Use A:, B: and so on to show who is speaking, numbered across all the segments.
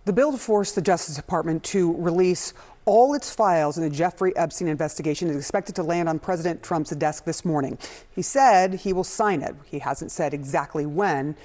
A: The bill to force the Justice Department to release all its files in the Jeffrey Epstein investigation is expected to land on President Trump's desk this morning. He said he will sign it. He hasn't said exactly when.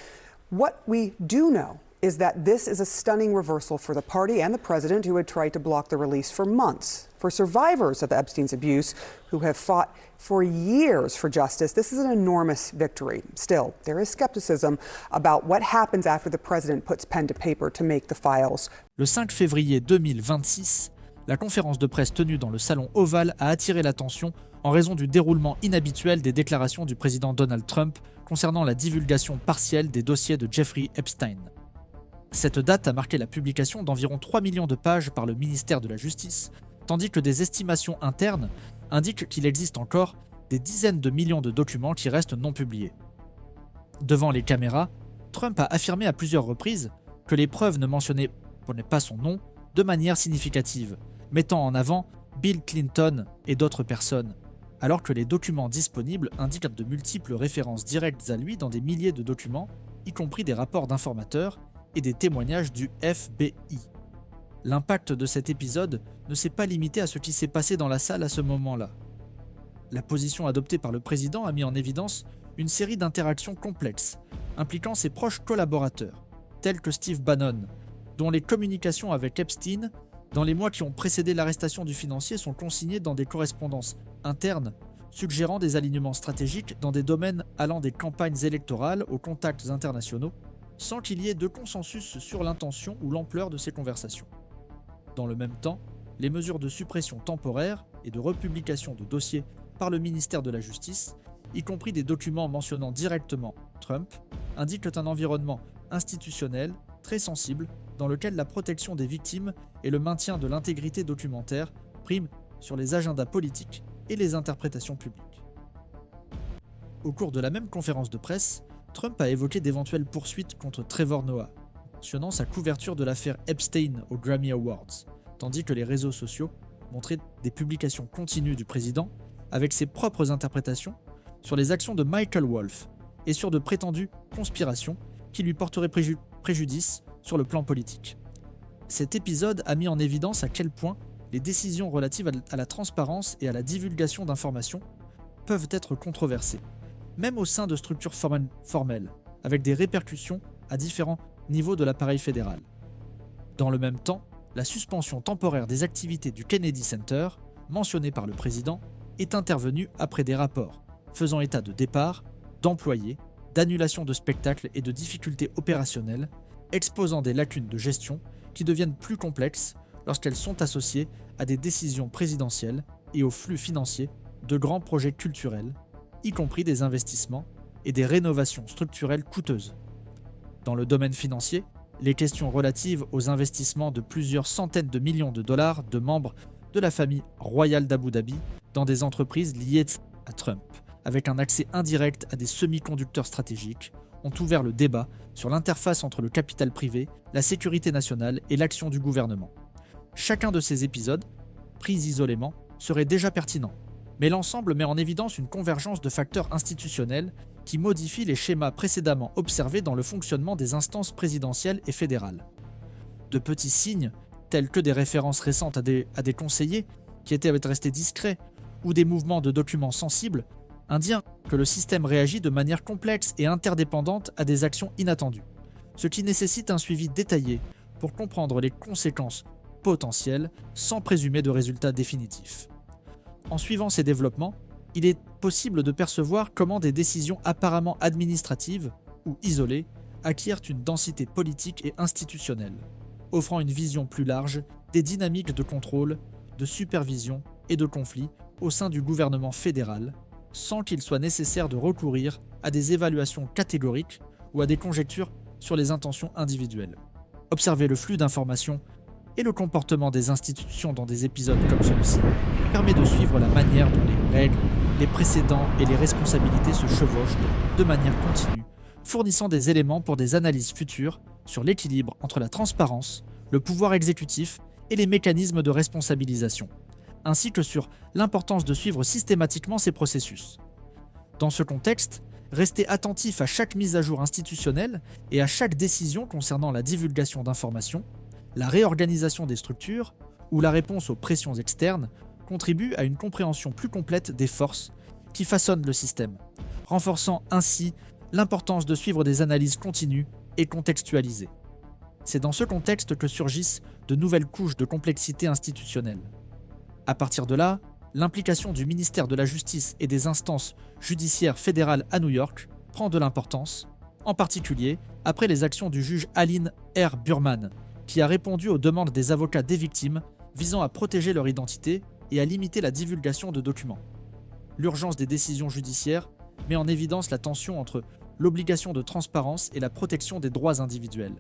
A: What we do know is that this is a stunning reversal for the party and the president, who had tried to block the release for months. For survivors of Epstein's abuse, who have fought for years for justice, this is an enormous victory. Still, there is skepticism about what happens after the president puts pen to paper to make the files.
B: Le 5 février 2026, la conférence de presse tenue dans le salon Oval a attiré l'attention en raison du déroulement inhabituel des déclarations du président Donald Trump concernant la divulgation partielle des dossiers de Jeffrey Epstein. Cette date a marqué la publication d'environ 3 millions de pages par le ministère de la Justice, tandis que des estimations internes indiquent qu'il existe encore des dizaines de millions de documents qui restent non publiés. Devant les caméras, Trump a affirmé à plusieurs reprises que les preuves ne mentionnaient pas son nom de manière significative, mettant en avant Bill Clinton et d'autres personnes, alors que les documents disponibles indiquent de multiples références directes à lui dans des milliers de documents, y compris des rapports d'informateurs et des témoignages du FBI. L'impact de cet épisode ne s'est pas limité à ce qui s'est passé dans la salle à ce moment-là. La position adoptée par le président a mis en évidence une série d'interactions complexes, impliquant ses proches collaborateurs, tels que Steve Bannon, dont les communications avec Epstein, dans les mois qui ont précédé l'arrestation du financier, sont consignées dans des correspondances internes, suggérant des alignements stratégiques dans des domaines allant des campagnes électorales aux contacts internationaux, sans qu'il y ait de consensus sur l'intention ou l'ampleur de ces conversations. Dans le même temps, les mesures de suppression temporaire et de republication de dossiers par le ministère de la Justice, y compris des documents mentionnant directement Trump, indiquent un environnement institutionnel très sensible dans lequel la protection des victimes et le maintien de l'intégrité documentaire priment sur les agendas politiques et les interprétations publiques. Au cours de la même conférence de presse, Trump a évoqué d'éventuelles poursuites contre Trevor Noah, mentionnant sa couverture de l'affaire Epstein aux Grammy Awards, tandis que les réseaux sociaux montraient des publications continues du président avec ses propres interprétations sur les actions de Michael Wolff et sur de prétendues conspirations qui lui porteraient préjudice sur le plan politique. Cet épisode a mis en évidence à quel point les décisions relatives à la transparence et à la divulgation d'informations peuvent être controversées, même au sein de structures formelles, avec des répercussions à différents niveaux de l'appareil fédéral. Dans le même temps, la suspension temporaire des activités du Kennedy Center, mentionnée par le président, est intervenue après des rapports faisant état de départ, d'employés, d'annulation de spectacles et de difficultés opérationnelles, exposant des lacunes de gestion qui deviennent plus complexes lorsqu'elles sont associées à des décisions présidentielles et aux flux financiers de grands projets culturels, y compris des investissements et des rénovations structurelles coûteuses. Dans le domaine financier, les questions relatives aux investissements de plusieurs centaines de millions de dollars de membres de la famille royale d'Abu Dhabi dans des entreprises liées à Trump, avec un accès indirect à des semi-conducteurs stratégiques, ont ouvert le débat sur l'interface entre le capital privé, la sécurité nationale et l'action du gouvernement. Chacun de ces épisodes, pris isolément, serait déjà pertinent, mais l'ensemble met en évidence une convergence de facteurs institutionnels qui modifient les schémas précédemment observés dans le fonctionnement des instances présidentielles et fédérales. De petits signes, tels que des références récentes à des conseillers qui étaient restés discrets, ou des mouvements de documents sensibles, indiquent que le système réagit de manière complexe et interdépendante à des actions inattendues, ce qui nécessite un suivi détaillé pour comprendre les conséquences potentielles sans présumer de résultats définitifs. En suivant ces développements, il est possible de percevoir comment des décisions apparemment administratives ou isolées acquièrent une densité politique et institutionnelle, offrant une vision plus large des dynamiques de contrôle, de supervision et de conflit au sein du gouvernement fédéral, sans qu'il soit nécessaire de recourir à des évaluations catégoriques ou à des conjectures sur les intentions individuelles. Observer le flux d'informations et le comportement des institutions dans des épisodes comme celui-ci permet de suivre la manière dont les règles, les précédents et les responsabilités se chevauchent de manière continue, fournissant des éléments pour des analyses futures sur l'équilibre entre la transparence, le pouvoir exécutif et les mécanismes de responsabilisation, ainsi que sur l'importance de suivre systématiquement ces processus. Dans ce contexte, rester attentif à chaque mise à jour institutionnelle et à chaque décision concernant la divulgation d'informations la réorganisation des structures ou la réponse aux pressions externes contribuent à une compréhension plus complète des forces qui façonnent le système, renforçant ainsi l'importance de suivre des analyses continues et contextualisées. C'est dans ce contexte que surgissent de nouvelles couches de complexité institutionnelle. À partir de là, l'implication du ministère de la Justice et des instances judiciaires fédérales à New York prend de l'importance, en particulier après les actions du juge Aline R. Burman, qui a répondu aux demandes des avocats des victimes visant à protéger leur identité et à limiter la divulgation de documents. L'urgence des décisions judiciaires met en évidence la tension entre l'obligation de transparence et la protection des droits individuels,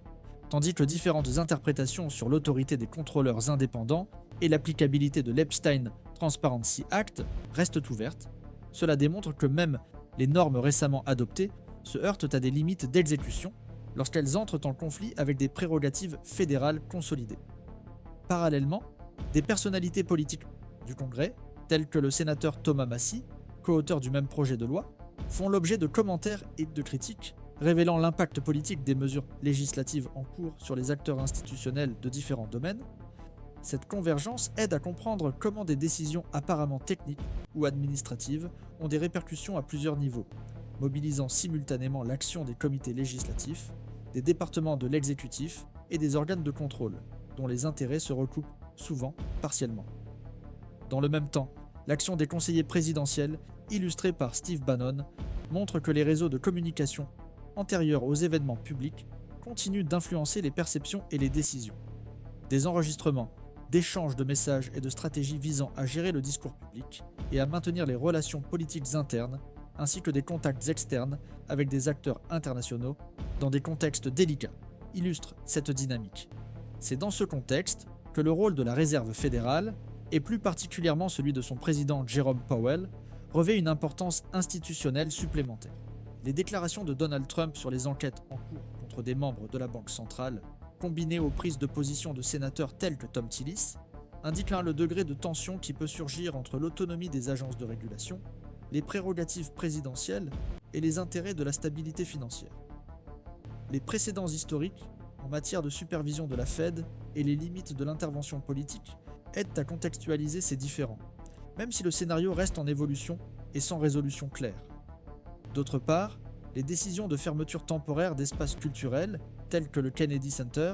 B: tandis que différentes interprétations sur l'autorité des contrôleurs indépendants et l'applicabilité de l'Epstein Transparency Act restent ouvertes. Cela démontre que même les normes récemment adoptées se heurtent à des limites d'exécution lorsqu'elles entrent en conflit avec des prérogatives fédérales consolidées. Parallèlement, des personnalités politiques du Congrès, telles que le sénateur Thomas Massie, co-auteur du même projet de loi, font l'objet de commentaires et de critiques, révélant l'impact politique des mesures législatives en cours sur les acteurs institutionnels de différents domaines. Cette convergence aide à comprendre comment des décisions apparemment techniques ou administratives ont des répercussions à plusieurs niveaux, mobilisant simultanément l'action des comités législatifs, des départements de l'exécutif et des organes de contrôle, dont les intérêts se recoupent souvent partiellement. Dans le même temps, l'action des conseillers présidentiels, illustrée par Steve Bannon, montre que les réseaux de communication antérieurs aux événements publics continuent d'influencer les perceptions et les décisions. Des enregistrements, d'échanges de messages et de stratégies visant à gérer le discours public et à maintenir les relations politiques internes, ainsi que des contacts externes avec des acteurs internationaux dans des contextes délicats, illustrent cette dynamique. C'est dans ce contexte que le rôle de la Réserve fédérale, et plus particulièrement celui de son président Jerome Powell, revêt une importance institutionnelle supplémentaire. Les déclarations de Donald Trump sur les enquêtes en cours contre des membres de la Banque centrale, combinées aux prises de position de sénateurs tels que Thom Tillis, indiquent là le degré de tension qui peut surgir entre l'autonomie des agences de régulation, les prérogatives présidentielles et les intérêts de la stabilité financière. Les précédents historiques en matière de supervision de la Fed et les limites de l'intervention politique aident à contextualiser ces différends, même si le scénario reste en évolution et sans résolution claire. D'autre part, les décisions de fermeture temporaire d'espaces culturels, tels que le Kennedy Center,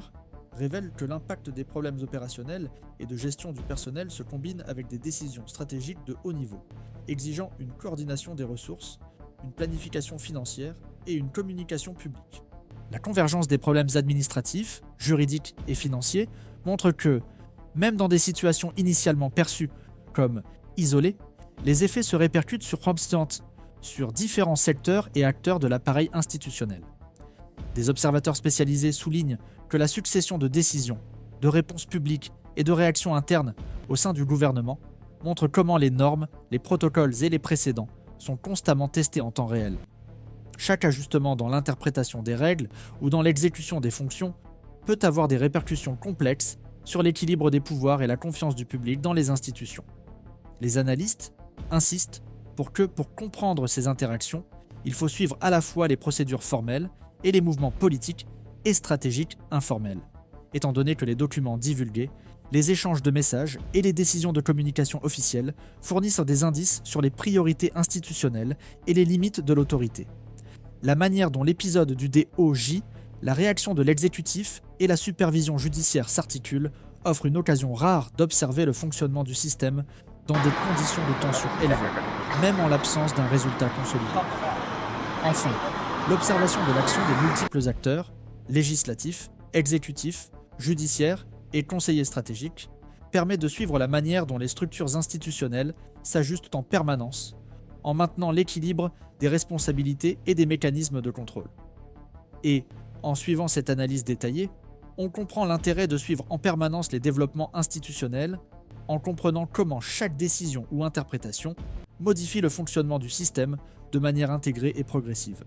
B: révèlent que l'impact des problèmes opérationnels et de gestion du personnel se combine avec des décisions stratégiques de haut niveau, exigeant une coordination des ressources, une planification financière et une communication publique. La convergence des problèmes administratifs, juridiques et financiers montre que, même dans des situations initialement perçues comme isolées, les effets se répercutent sur différents secteurs et acteurs de l'appareil institutionnel. Des observateurs spécialisés soulignent que la succession de décisions, de réponses publiques et de réactions internes au sein du gouvernement montre comment les normes, les protocoles et les précédents sont constamment testés en temps réel. Chaque ajustement dans l'interprétation des règles ou dans l'exécution des fonctions peut avoir des répercussions complexes sur l'équilibre des pouvoirs et la confiance du public dans les institutions. Les analystes insistent pour comprendre ces interactions, il faut suivre à la fois les procédures formelles et les mouvements politiques et stratégiques informels, étant donné que les documents divulgués, les échanges de messages et les décisions de communication officielles fournissent des indices sur les priorités institutionnelles et les limites de l'autorité. La manière dont l'épisode du DOJ, la réaction de l'exécutif et la supervision judiciaire s'articulent offre une occasion rare d'observer le fonctionnement du système dans des conditions de tension élevées, même en l'absence d'un résultat consolidé. Enfin, l'observation de l'action des multiples acteurs, législatifs, exécutifs, judiciaires et conseillers stratégiques, permet de suivre la manière dont les structures institutionnelles s'ajustent en permanence, en maintenant l'équilibre des responsabilités et des mécanismes de contrôle. Et, en suivant cette analyse détaillée, on comprend l'intérêt de suivre en permanence les développements institutionnels, en comprenant comment chaque décision ou interprétation modifie le fonctionnement du système de manière intégrée et progressive.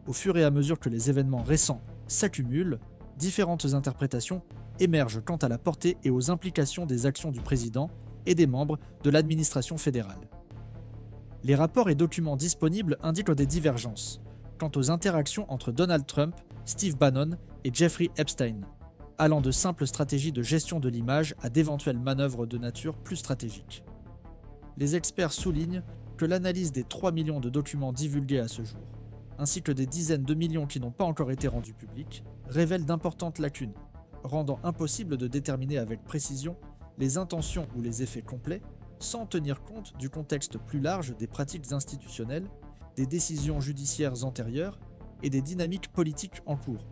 B: Au fur et à mesure que les événements récents s'accumulent, différentes interprétations émergent quant à la portée et aux implications des actions du président et des membres de l'administration fédérale. Les rapports et documents disponibles indiquent des divergences quant aux interactions entre Donald Trump, Steve Bannon et Jeffrey Epstein. allant de simples stratégies de gestion de l'image à d'éventuelles manœuvres de nature plus stratégique. Les experts soulignent que l'analyse des 3 millions de documents divulgués à ce jour, ainsi que des dizaines de millions qui n'ont pas encore été rendus publics, révèle d'importantes lacunes, rendant impossible de déterminer avec précision les intentions ou les effets complets, sans tenir compte du contexte plus large des pratiques institutionnelles, des décisions judiciaires antérieures et des dynamiques politiques en cours.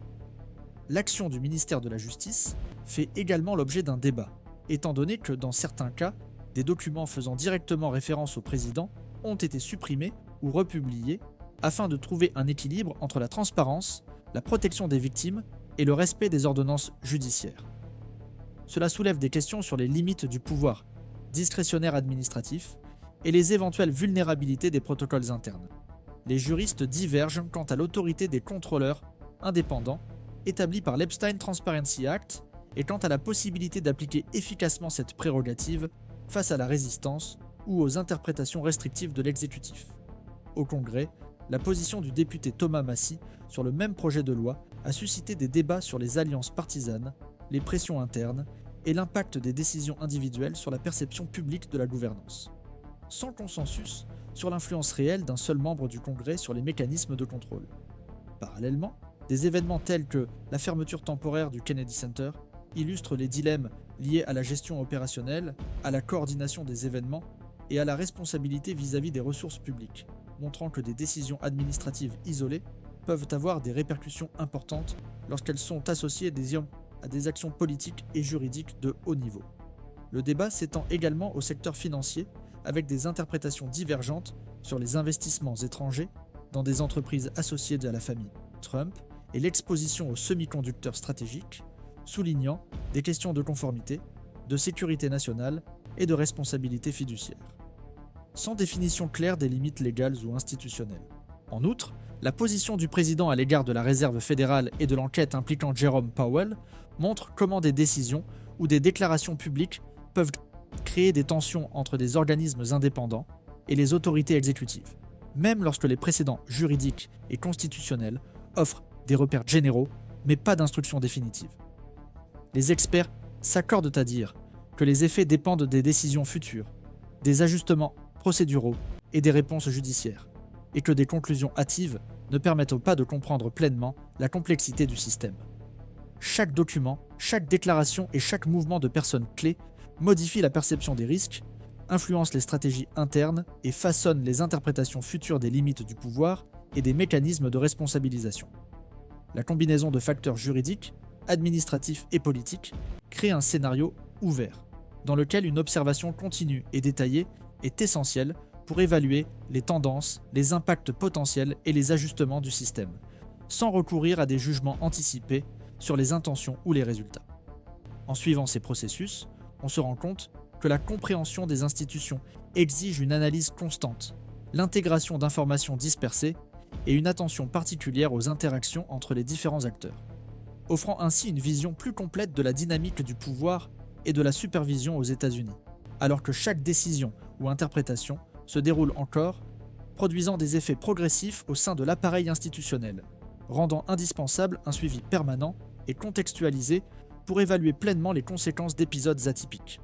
B: L'action du ministère de la Justice fait également l'objet d'un débat, étant donné que dans certains cas, des documents faisant directement référence au président ont été supprimés ou republiés afin de trouver un équilibre entre la transparence, la protection des victimes et le respect des ordonnances judiciaires. Cela soulève des questions sur les limites du pouvoir discrétionnaire administratif et les éventuelles vulnérabilités des protocoles internes. Les juristes divergent quant à l'autorité des contrôleurs indépendants établie par l'Epstein Transparency Act et quant à la possibilité d'appliquer efficacement cette prérogative face à la résistance ou aux interprétations restrictives de l'exécutif. Au Congrès, la position du député Thomas Massie sur le même projet de loi a suscité des débats sur les alliances partisanes, les pressions internes et l'impact des décisions individuelles sur la perception publique de la gouvernance. Sans consensus sur l'influence réelle d'un seul membre du Congrès sur les mécanismes de contrôle. Parallèlement, des événements tels que la fermeture temporaire du Kennedy Center illustrent les dilemmes liés à la gestion opérationnelle, à la coordination des événements et à la responsabilité vis-à-vis des ressources publiques, montrant que des décisions administratives isolées peuvent avoir des répercussions importantes lorsqu'elles sont associées à des actions politiques et juridiques de haut niveau. Le débat s'étend également au secteur financier, avec des interprétations divergentes sur les investissements étrangers dans des entreprises associées à la famille Trump et l'exposition aux semi-conducteurs stratégiques, soulignant des questions de conformité, de sécurité nationale et de responsabilité fiduciaire. Sans définition claire des limites légales ou institutionnelles. En outre, la position du président à l'égard de la Réserve fédérale et de l'enquête impliquant Jerome Powell montre comment des décisions ou des déclarations publiques peuvent créer des tensions entre des organismes indépendants et les autorités exécutives, même lorsque les précédents juridiques et constitutionnels offrent des repères généraux, mais pas d'instructions définitives. Les experts s'accordent à dire que les effets dépendent des décisions futures, des ajustements procéduraux et des réponses judiciaires, et que des conclusions hâtives ne permettent pas de comprendre pleinement la complexité du système. Chaque document, chaque déclaration et chaque mouvement de personnes clés modifie la perception des risques, influence les stratégies internes et façonne les interprétations futures des limites du pouvoir et des mécanismes de responsabilisation. La combinaison de facteurs juridiques, administratifs et politiques crée un scénario ouvert, dans lequel une observation continue et détaillée est essentielle pour évaluer les tendances, les impacts potentiels et les ajustements du système, sans recourir à des jugements anticipés sur les intentions ou les résultats. En suivant ces processus, on se rend compte que la compréhension des institutions exige une analyse constante, l'intégration d'informations dispersées et une attention particulière aux interactions entre les différents acteurs, offrant ainsi une vision plus complète de la dynamique du pouvoir et de la supervision aux États-Unis, alors que chaque décision ou interprétation se déroule encore, produisant des effets progressifs au sein de l'appareil institutionnel, rendant indispensable un suivi permanent et contextualisé pour évaluer pleinement les conséquences d'épisodes atypiques.